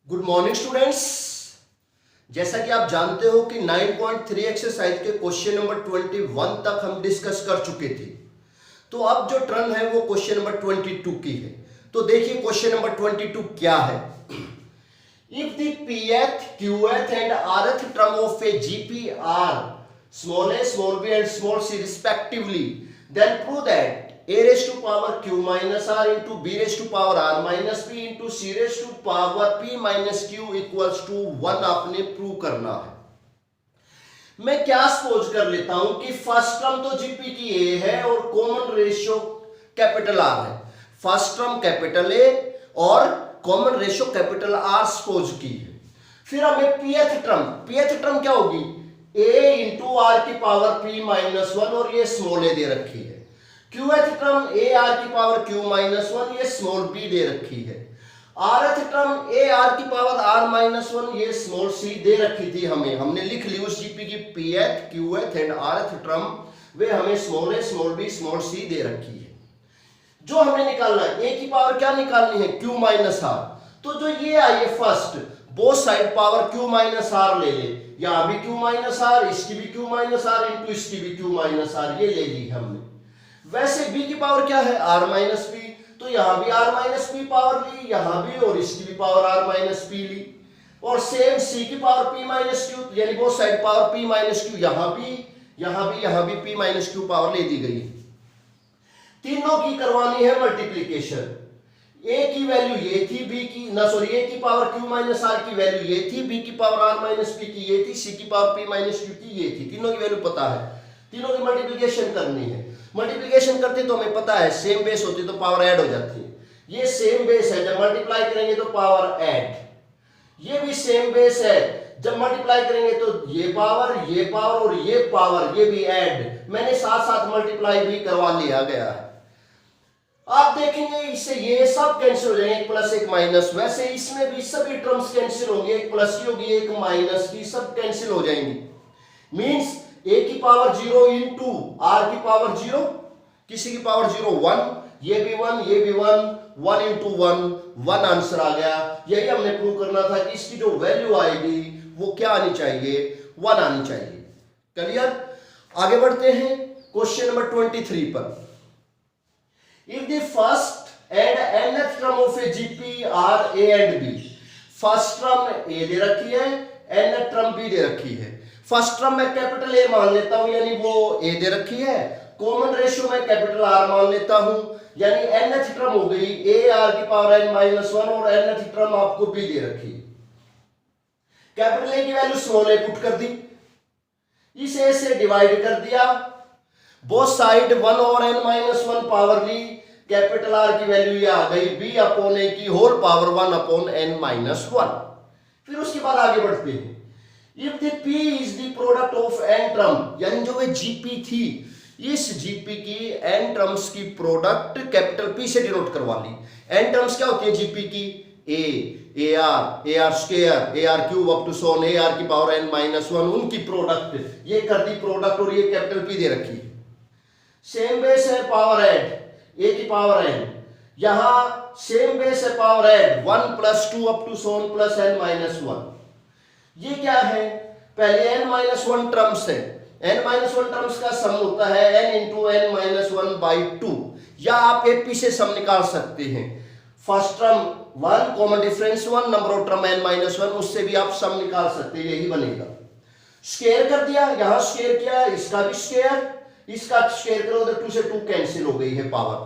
Good morning students. जैसा कि आप जानते हो कि 9.3 एक्सरसाइज के क्वेश्चन नंबर 21 तक हम डिस्कस कर चुके थे। तो अब जो टर्न है वो क्वेश्चन नंबर 22 की है। तो देखिए क्वेश्चन नंबर 22 क्या है। If the pth, qth and rth term of a GP are small a, small b and small c respectively, then prove that a raised to power q minus r into b raised to power r minus p into c raised to power p minus q equals to 1 आपने prove करना है। मैं क्या suppose कर लेता हूं कि first term तो जीपी की ए है और कॉमन रेशियो कैपिटल आर है। फर्स्ट टर्म कैपिटल ए और common ratio capital R suppose की है। फिर हमें पीएथ टर्म क्या होगी, ए इंटू आर की पावर पी माइनस वन और ये स्मॉल ए दे रखी है। क्यूएथ टर्म ए आर की पावर क्यू माइनस वन, ये स्मॉल बी दे रखी है। आरथ टर्म ए आर की पावर आर माइनस वन, ये स्मॉल सी दे रखी थी। हमने लिख ली उस जीपी की पीएथ, क्यूएथ एंड आरथ टर्म, वे हमें स्मॉल ए, स्मॉल बी, स्मॉल सी दे रखी है। जो हमें निकालना है, ए की पावर क्या निकालनी है, क्यू माइनस आर। तो जो ये आई है first, both side power q minus r ले ले। यहां भी क्यू माइनस आर, इसकी भी क्यू माइनस आर इंटू इसकी भी क्यू माइनस आर, ये ले ली हमने। वैसे b की पावर क्या है, r माइनस पी, तो यहां भी r माइनस पी पावर ली, यहां भी और इसकी भी पावर r माइनस पी ली। और सेम c की पावर p माइनस क्यू, यानी both side power p minus Q, यहां भी p माइनस क्यू पावर ले दी गई। तीनों की करवानी है मल्टीप्लीकेशन। a की वैल्यू ये थी, b की a की पावर q माइनस r की वैल्यू ये थी, b की पावर r माइनस p की ये थी, c की पावर p माइनस q की ये थी। तीनों की वैल्यू पता है, तीनों की मल्टीप्लीकेशन करनी है। मल्टीप्लिकेशन करते तो हमें पता है सेम बेस होती तो पावर ऐड हो जाती है। ये सेम बेस है, जब मल्टीप्लाई करेंगे तो पावर ऐड। ये भी सेम बेस है, जब मल्टीप्लाई करेंगे तो ये पावर और ये पावर, ये भी ऐड। मैंने साथ साथ मल्टीप्लाई भी करवा लिया गया है। आप देखेंगे इससे ये सब कैंसिल हो जाएंगे, एक प्लस एक माइनस। वैसे इसमें भी सभी टर्म्स कैंसिल होंगे, एक प्लस की होगी एक माइनस की, सब कैंसिल हो जाएंगी। मींस a की पावर 0 इंटू r की पावर 0, किसी की पावर 0 1, ये भी 1, ये भी 1, 1 इंटू 1 आंसर आ गया। यही हमने प्रूव करना था कि इसकी जो वैल्यू आएगी वो क्या आनी चाहिए, 1 आनी चाहिए। क्लियर। आगे बढ़ते हैं क्वेश्चन नंबर 23 पर। If the first and nth term of a GP are a and B, first term A दे रखी है, nth टर्म बी दे रखी है। फर्स्ट टर्म में कैपिटल ए मान लेता हूं, यानी वो ए दे रखी है। कॉमन रेशियो में कैपिटल आर मान लेता हूं, यानी nth टर्म हो गई ए आर की पावर n माइनस वन और nth टर्म आपको बी दे रखी। कैपिटल ए की वैल्यू स्मॉल ए पुट कर दी, इस ए से डिवाइड कर दिया, बोथ साइड 1 और n माइनस वन पावर ली। कैपिटल आर की वैल्यू ये आ गई b अपॉन ए की whole power 1 upon n minus one. फिर उसके बाद आगे बढ़ते हैं। If the P is the product of n term, यानी जो वे GP थी, इस GP की n टर्म्स की प्रोडक्ट कैपिटल P से डिनोट करवा ली। n टर्म्स क्या होती है GP की, AR square, AR cube up to so on AR की पावर n माइनस वन, उनकी प्रोडक्ट ये कर दी प्रोडक्ट, और ये कैपिटल P दे रखी। सेम बेस है पावर ऐड, a की पावर n, यहां सेम बेस है power add 1 plus 2 up to so on plus n minus one. ये क्या है, पहले n माइनस वन टर्म्स है, n माइनस वन टर्म्स का सम होता है n into n minus one by two, या आप AP से सम निकाल सकते हैं। First term 1 common difference 1, number of term n minus one, उससे भी आप सम निकाल सकते हैं, यही बनेगा। स्क्वायर कर दिया, यहां स्क्वायर किया, इसका भी स्क्वायर, इसका स्क्वायर करो तो 2 से 2 कैंसिल हो गई है पावर।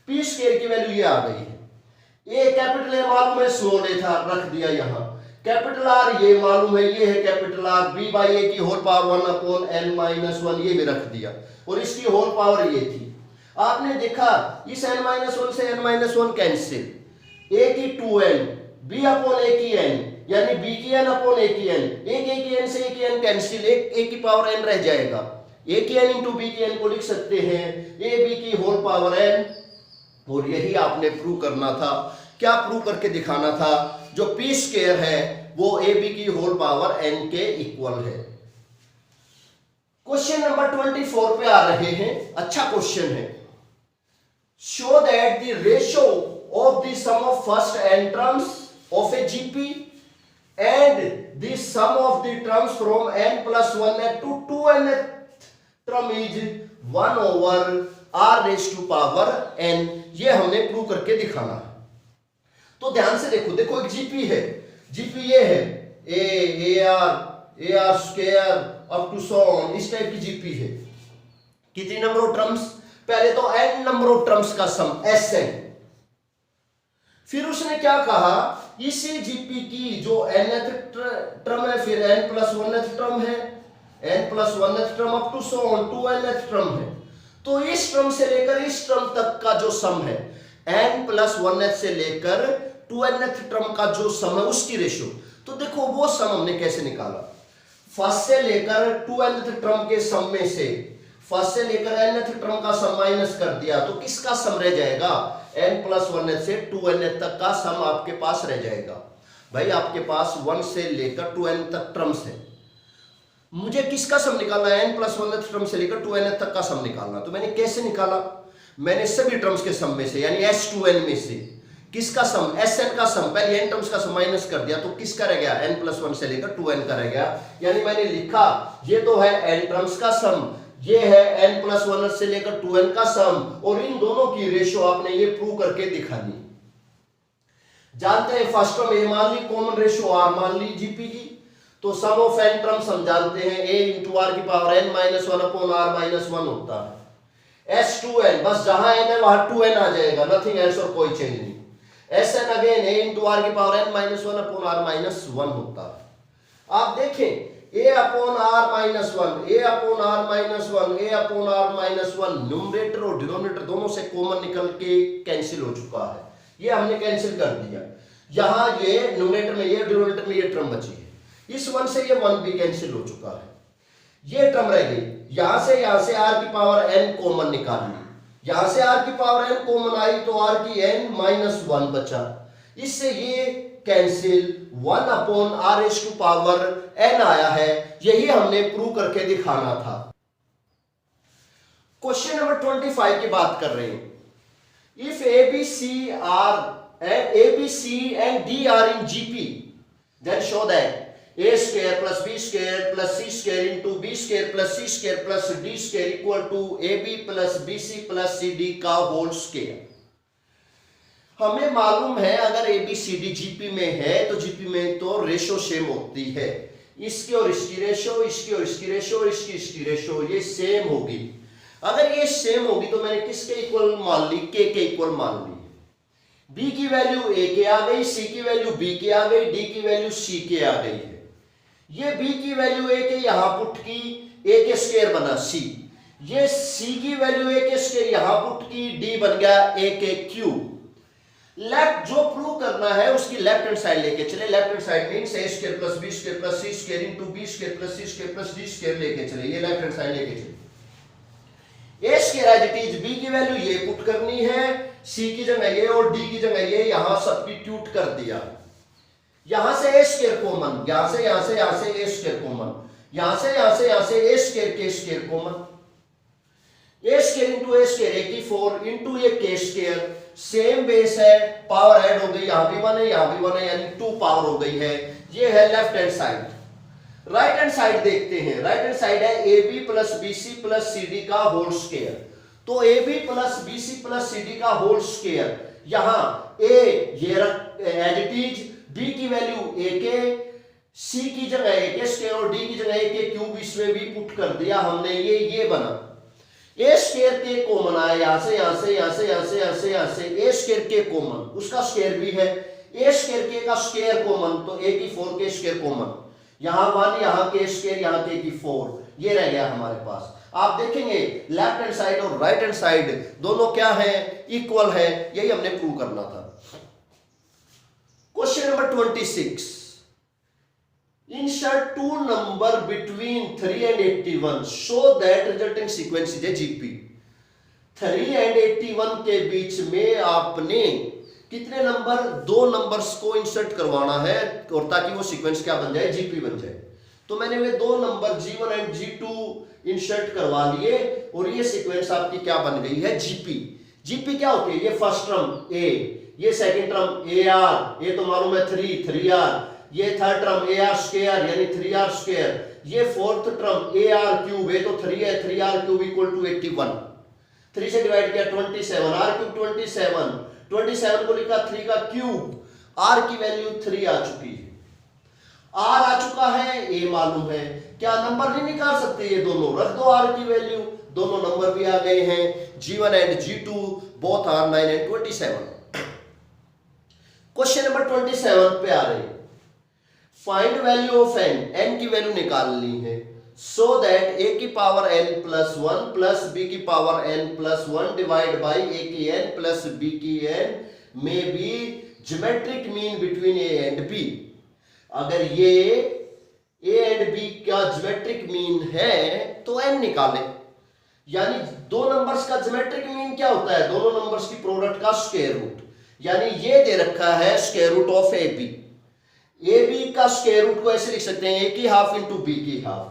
p स्क्वायर की वैल्यू ये आ गई है। ए कैपिटल ए मालूम है, स्मॉल ए था, रख दिया यहां। कैपिटल आर ये मालूम है, ये है capital R, b by a की whole power 1 upon n minus one, ये भी रख दिया, और इसकी होल पावर ये थी। आपने देखा इस n माइनस वन से n minus one cancel, a की 2n, b अपॉन a की n, यानी b की n अपॉन a की n, एक a की n से a की n कैंसिल, एक a की पावर n रह जाएगा। a की n इंटू b की n को लिख सकते हैं a b की होल पावर n, और यही आपने प्रूव करना था। क्या प्रूव करके दिखाना था, जो p स्क्वायर है वो ab की होल पावर n के इक्वल है। क्वेश्चन नंबर 24 पे आ रहे हैं, अच्छा क्वेश्चन है। Show that the ratio of the sum of first n terms of a GP and the sum of the terms from n plus 1 to 2n term is 1 over r raised to power n। ये हमने prove करके दिखाना है। तो ध्यान से देखो, देखो एक जीपी है, जीपी ये है a r square up to so on, इस टाइप की जीपी है। कितनी नंबर ऑफ टर्म्स? पहले तो n नंबर ऑफ टर्म्स का सम Sn। फिर उसने क्या कहा, इसी जीपी की जो nth टर्म है, फिर n प्लस 1th टर्म है, n plus 1th term up to so on 2nth term है। तो इस टर्म से लेकर इस टर्म तक का जो सम है, n प्लस 1th से लेकर 2nth टर्म का जो सम है उसकी रेशियो। तो देखो वो सम हमने कैसे निकाला, फर्स्ट से लेकर 2nth टर्म के सम में से फर्स्ट से लेकर nth टर्म का सम माइनस कर दिया, तो किसका सम रह जाएगा? n प्लस 1th से 2n तक का सम आपके पास रह जाएगा। भाई आपके पास 1 से लेकर 2n तक टर्म्स है, मुझे किसका सम निकालना है? n प्लस 1th टर्म से लेकर 2n तक का सम निकालना। तो मैंने कैसे निकाला? मैंने सभी टर्म्स के सम में से यानी s2n में से किसका सम, Sn का सम, पहले n टर्म्स का सम माइनस कर दिया, तो किसका रह गया? n प्लस 1 से लेकर 2n का रह गया। यानी मैंने लिखा ये तो है n टर्म्स का सम, ये है n प्लस 1 से लेकर 2n का सम, और इन दोनों की रेशियो आपने ये प्रूव करके दिखानी। जानते हैं फर्स्ट टर्म a मान ली, कॉमन रेशियो r मान ली जीपी की, तो सम ऑफ n टर्म्स हम जानते हैं a इंटू आर की power n minus 1 upon r minus 1 होता है। s2n, बस जहां n है वहां 2n आ जाएगा, नथिंग एल्स, और कोई चेंज नहीं। Sn again a into R की power n minus 1 upon r minus 1 होता है। आप देखें a upon r minus 1, a upon r minus 1, a upon r minus 1, numerator और डिनोमिनेटर दोनों से कॉमन निकल के कैंसिल हो चुका है, ये हमने कैंसिल कर दिया। यहां ये न्यूमरेटर में ये, डिनोमिनेटर में ये टर्म बची है, इस 1 से ये 1 भी कैंसिल हो चुका है, ये टर्म रह गई। यहां से r की पावर n कॉमन निकाल ली, यहां से r की पावर n कॉमन आई तो r की n माइनस 1 बचा, इससे ये cancel 1 upon r raise to power n आया है। यही हमने प्रूव करके दिखाना था। क्वेश्चन नंबर 25 की बात कर रहे हैं। If ABC and D are in GP, then show that a square plus b square plus c square into b square plus c square plus d square equal to ab plus bc plus cd का whole square. हमें मालूम है अगर ABCD GP में है तो GP में तो रेशो सेम होती है, इसकी और इसकी रेशो, इसकी और इसकी रेशो, इसकी रेशो, ये सेम होगी। अगर ये सेम होगी तो मैंने किसके इक्वल मान ली? के इक्वल मान ली। b की वैल्यू a के आ गई, c की वैल्यू b के आ गई, d की वैल्यू c के आ गई है। ये b की वैल्यू a के यहां पुट की, a के स्क्वायर बना c, ये c की वैल्यू a के स्क्वायर यहां पुट की, d बन गया a के क्यूब। लेफ्ट जो प्रूव करना है उसकी लेफ्ट हैंड साइड लेके चले, left hand side means a square plus b square plus c square into b square plus c square plus d square लेके चले, ये लेफ्ट हैंड साइड लेके चले। a square as it is, b की value ये put करनी है, c की जगह ये और d की जगह ये, यहां सब्स्टिट्यूट कर दिया। यहां से a स्क्वायर कॉमन, यहां से a स्क्वायर कॉमन, यहां से a स्क्वायर के square common, a square into a square 84 into ये k स्क्वायर, सेम बेस है, पावर ऐड हो गई, यहां भी 1 है यहां भी 1 है, यानी 2 पावर हो गई है। ये है left hand side. Right hand side देखते हैं, राइट हैंड साइड है AB plus BC plus CD का होल स्क्वायर। तो AB plus BC plus CD का होल स्क्वायर, यहां A ये एज इट इज, B की वैल्यू A के, C की जगह A के स्क्वायर और D की जगह A के क्यूब, इसमें भी पुट कर दिया हमने, ये बना। ए स्क्वायर के कॉमन आया, यहां से ए स्क्वायर के कॉमन, उसका स्क्वायर भी है, ए स्क्वायर के का स्क्वायर कॉमन, तो ए की 4 के स्क्वायर कॉमन, यहां 1 यहां के स्क्वायर, यहां के की 4, ये रह गया हमारे पास। आप देखेंगे लेफ्ट हैंड साइड और राइट हैंड साइड दोनों क्या है? इक्वल है, यही हमने प्रूव करना था। Question number 26, insert two number between 3 and 81 so that resulting sequence is a GP। 3 and 81 के बीच में आपने कितने नंबर? 2 नंबर्स को इंसर्ट करवाना है, और ताकि वो सीक्वेंस क्या बन जाए? जीपी बन जाए। तो मैंने वे 2 number G1 and G2 insert करवा लिए, और ये सीक्वेंस आपकी क्या बन गई है? जीपी। जीपी क्या होती है? ये फर्स्ट टर्म A, ये सेकंड टर्म AR, ये तो मालूम है 3R, ये थर्ड टर्म ए आर स्क्वायर यानी 3r स्क्वायर, ये fourth term A R cube, ये तो 3 है, 3r क्यूब इक्वल टू 81, 3 से डिवाइड किया 27, r क्यूब 27, 27 को लिखा 3 का क्यूब, r की वैल्यू 3 आ चुकी है, r आ चुका है, a मालूम है, क्या नंबर नहीं निकाल सकते ये दोनों, रख दो r की वैल्यू, दोनों नंबर भी आ गए हैं, G1 and G2 both are 9 and 27। Question number 27 पे आ रहे हैं, फाइंड वैल्यू ऑफ n की वैल्यू निकालनी है, सो दैट a की power n plus 1 plus b की power n plus 1 divide by a की n प्लस b की n में be geometric mean between a and b। अगर ये a एंड b का ज्योमेट्रिक मीन है तो n निकालें, यानी दो नंबर्स का ज्योमेट्रिक मीन क्या होता है, दोनों नंबर्स की प्रोडक्ट का स्क्वायर रूट, यानी ये दे रखा है square root of a b का स्क्वायर रूट को ऐसे लिख सकते हैं a की हाफ इंटू बी की हाफ,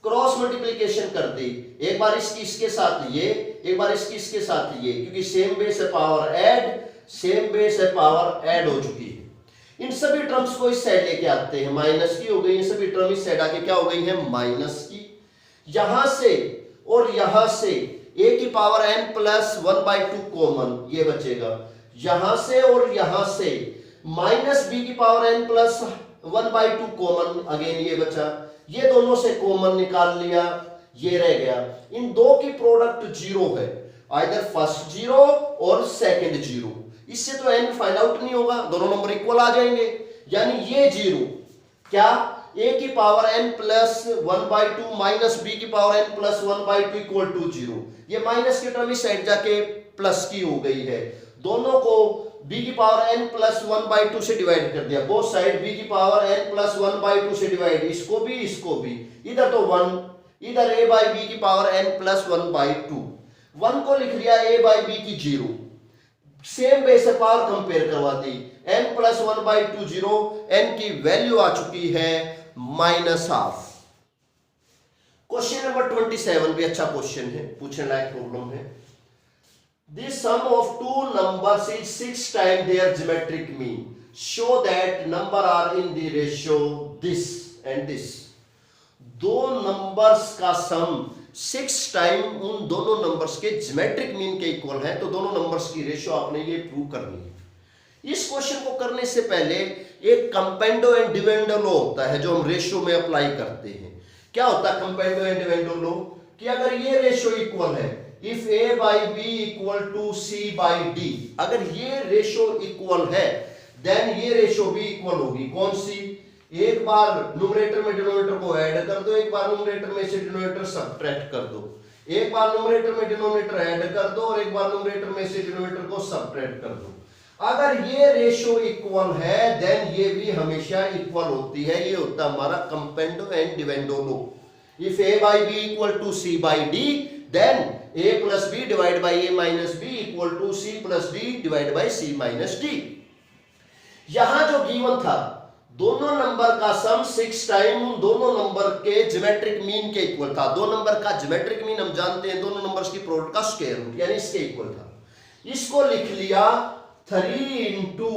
क्रॉस मल्टीप्लीकेशन कर दी, एक बार इसकी इसके साथ ये, एक बार इसकी इसके साथ ये, क्योंकि सेम बेस है पावर ऐड, सेम बेस है पावर ऐड हो चुकी है। इन सभी टर्म्स को इस साइड लेके आते हैं, माइनस की हो गई, ये सभी टर्म इस साइड आके क्या हो गई है माइनस की, यहां से और यहां से a की पावर n प्लस 1/2 कॉमन, ये बचेगा, यहां से और यहां से माइनस b की power n plus 1/2 common, again ये बचा, ये दोनों से कॉमन निकाल लिया, ये रह गया, इन दो की प्रोडक्ट जीरो है, आइदर फर्स्ट जीरो और सेकंड जीरो, इससे तो n फाइंड आउट नहीं होगा, दोनों नंबर इक्वल आ जाएंगे, यानी ये जीरो क्या a की power n plus 1/2 minus b की power n plus 1/2 equal to zero, ये माइनस की टर्म इस साइड जाके प्लस की हो गई है, दोनों को b की पावर n प्लस 1/2 से डिवाइड कर दिया, बोथ साइड b की पावर n प्लस 1/2 से डिवाइड, इसको भी, इधर तो 1, इधर a बाई b की पावर n प्लस 1/2, 1 को लिख लिया a बाई b की जीरो, सेम बेस से पावर कंपेयर करवा दी, n प्लस 1/2 जीरो, n की वैल्यू आ चुकी है माइनस हाफ। क्वेश्चन नंबर 27 भी अच्छा क्वेश्चन है, पूछने लायक प्रॉब्लम है, the sum of two numbers is 6 times their geometric mean, show that number are in the ratio this and this, दो numbers का सम 6 टाइम उन दोनों नंबर्स के ज्योमेट्रिक मीन के इक्वल है, तो दोनों नंबर्स की रेशियो आपने ये प्रूव करनी है। इस क्वेश्चन को करने से पहले एक कंपेंडो एंड डिविडेंडो लॉ होता है जो हम रेशियो में अप्लाई करते हैं। क्या होता है कंपेंडो एंड डिविडेंडो लॉ, कि अगर ये रेशियो इक्वल है, if a by B equal to C by d, अगर ये रेशियो इक्वल है देन ये रेशियो भी इक्वल होगी, कौन सी, एक बार न्यूमरेटर में डिनोमिनेटर को ऐड कर दो, एक बार न्यूमरेटर में से डिनोमिनेटर सब्ट्रैक्ट कर दो, एक बार न्यूमरेटर में डिनोमिनेटर ऐड कर दो और एक बार न्यूमरेटर में से डिनोमिनेटर को सब्ट्रैक्ट कर दो। अगर ये रेशियो इक्वल है देन ये भी हमेशा इक्वल होती है, ये होता है हमारा componendo and dividendo law. If a by B equal to C by D then a plus B divide by a minus B equal to C plus D divide by C minus D. यहां जो given था दोनों number का सम 6 time उन दोनों number के geometric mean के equal था। दो नंबर का ज्योमेट्रिक मीन हम जानते हैं दोनों नंबर्स की प्रोडक्ट का स्क्वायर रूट, यानी इसके इक्वल था। इसको लिख लिया 3 इंटू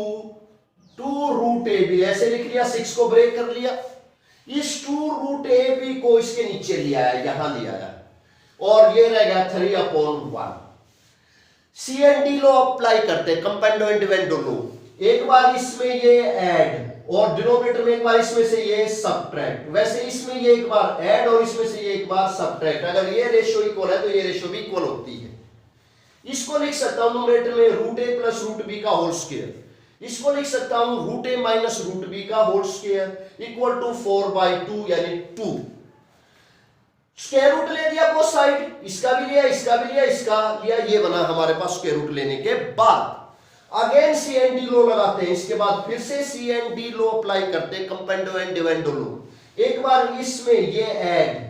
2 रूट ए बी, ऐसे लिख लिया, 6 को ब्रेक कर लिया, इस 2 रूट ए बी को इसके नीचे लिया है, यहां लिया है, और ये रह गया 3/1। सी एंड डी लॉ अप्लाई करते हैं, कंपेंडो एंड डिविडेंडो लॉ। एक बार इसमें ये ऐड और डिनोमिनेटर में एक बार इसमें से ये सब्ट्रैक्ट, वैसे इसमें ये एक बार ऐड और इसमें से ये एक बार सब्ट्रैक्ट। अगर ये रेशियो इक्वल है तो ये रेशियो भी इक्वल होती है। इसको लिख सकता हूं न्यूमरेटर में रूट ए प्लस रूट बी का होल स्क्वायर, इसको लिख सकता हूं रूट ए माइनस रूट बी का होल स्क्वायर इक्वल टू 4/2 यानी 2। स्क्वायर रूट ले दिया बोथ साइड, इसका भी लिया, इसका भी लिया, इसका लिया, ये बना हमारे पास स्क्वायर रूट लेने के बाद। Again c and d law लगाते हैं, इसके बाद फिर से c and d law apply करते हैं, कंपेंडो एंड डिविडेंडो लॉ। एक बार इसमें ये ऐड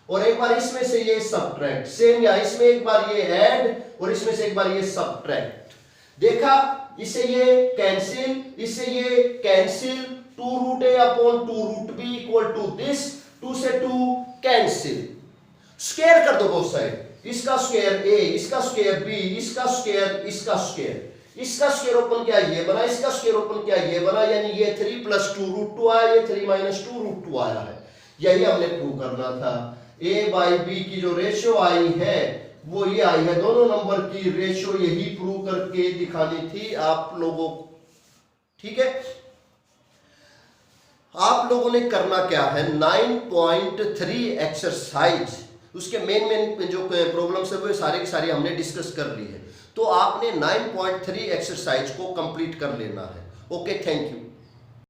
और एक बार इसमें से ये सब्ट्रैक्ट, सेम या इसमें एक बार ये ऐड और इसमें से एक बार ये सब्ट्रैक्ट। देखा, इससे ये कैंसिल, इससे ये cancel, 2 root A upon 2 root B equal to this, 2 से 2 कैंसिल, स्क्वायर कर दो बोथ साइड, इसका स्क्वायर a, इसका स्क्वायर b, इसका स्क्वायर, इसका स्क्वायर, इसका स्क्वायर ओपन क्या ये बना, इसका स्क्वायर ओपन क्या ये बना, यानी ये 3 + 2 √2 आया, ये 3 - 2 √2 आया है। यही हमने प्रूव करना था। A/B की जो रेशियो आई है वो ये आई है, दोनों नंबर की रेशियो यही प्रूव करके दिखानी थी आप लोगों को। ठीक है, आप लोगों ने करना क्या है, 9.3 एक्सरसाइज, उसके मेन जो प्रॉब्लम्स है वो सारे की सारी हमने डिस्कस कर ली है। तो आपने 9.3 एक्सरसाइज को कंप्लीट कर लेना है। Okay, thank you.